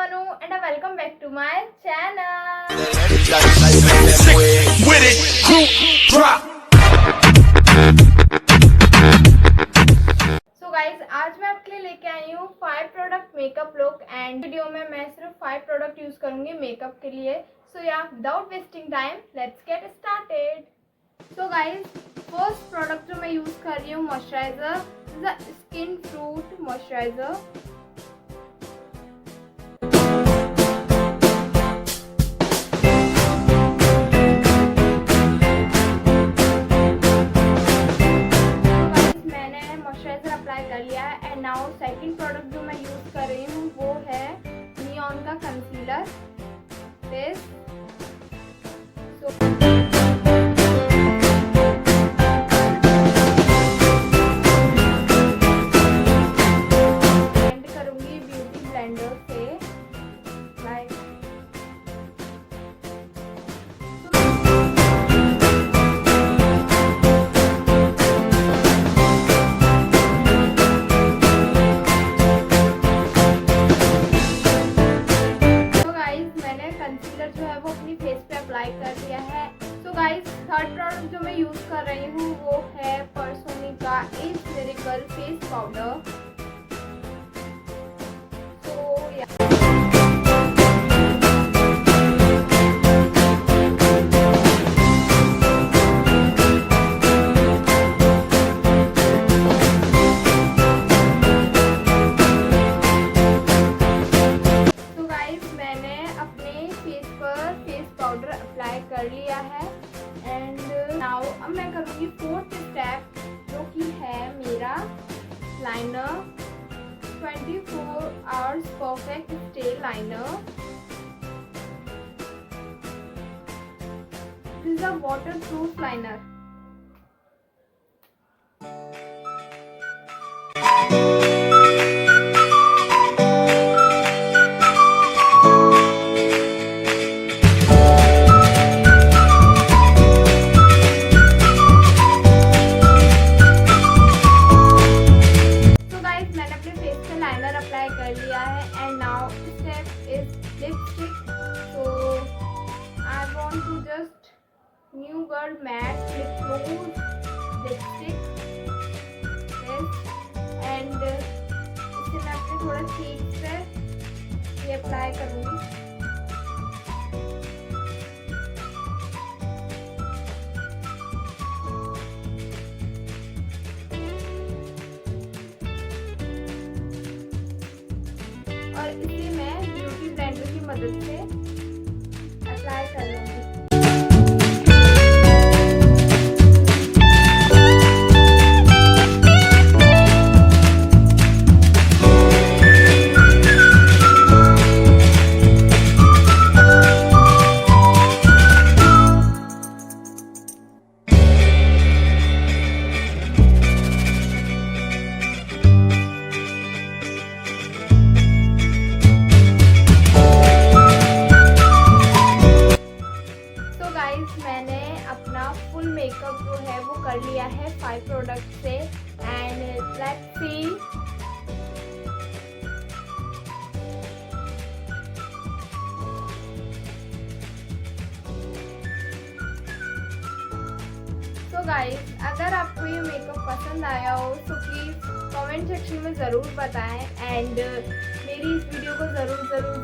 Manu and welcome back to my channel. So guys, आज मैं आपके लिए लेके आई हूँ 5 product makeup look and video में मैं सिर्फ 5 प्रोडक्ट यूज करूंगी मेकअप के लिए. सो या without wasting time let's get started. So guys first product जो मैं यूज कर रही हूँ मॉइस्चराइजर, स्किन फ्रूट मॉइस्चराइजर. कर लिया है. एंड नाउ सेकंड प्रोडक्ट जो मैं यूज कर रही हूँ वो है नियॉन का कंसीलर. दिस ब्लेंड करूंगी ब्यूटी ब्लेंडर से. लाइक कंसीलर जो है वो अपनी फेस पे अप्लाई कर दिया है. सो गाइस थर्ड प्रोडक्ट जो मैं यूज कर रही हूँ वो है परसोनी का एज मिरेकल फेस पाउडर. सो या पाउडर अप्लाई कर लिया है. एंड नाउ अब मैं करूँगी फोर्थ स्टेप जो कि है मेरा liner. 24 hours perfect stay liner. This is a water proof liner. Liner apply कर लिया है. And now step is lipstick. So I want to just new girl matte lip gloss lipstick. And इसे मैं अपने थोड़ा चीज पे ये अप्लाई करूँगी. और इसे मैं ब्यूटी ब्लेंडर की मदद से अप्लाई कर लूँगी. मैंने अपना फुल मेकअप जो है वो कर लिया है 5 प्रोडक्ट से. And let's see. तो गाइस अगर आपको ये मेकअप पसंद आया हो तो प्लीज़ कमेंट सेक्शन में ज़रूर बताएं. एंड मेरी इस वीडियो को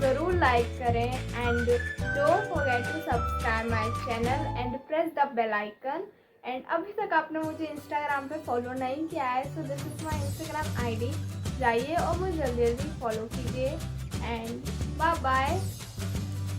ज़रूर लाइक करें. And don't forget to subscribe my channel and press the bell icon. And अभी तक आपने मुझे इंस्टाग्राम पे फॉलो नहीं किया है so this is my Instagram ID. जाइए और मुझे जल्दी फॉलो कीजिए. And bye bye.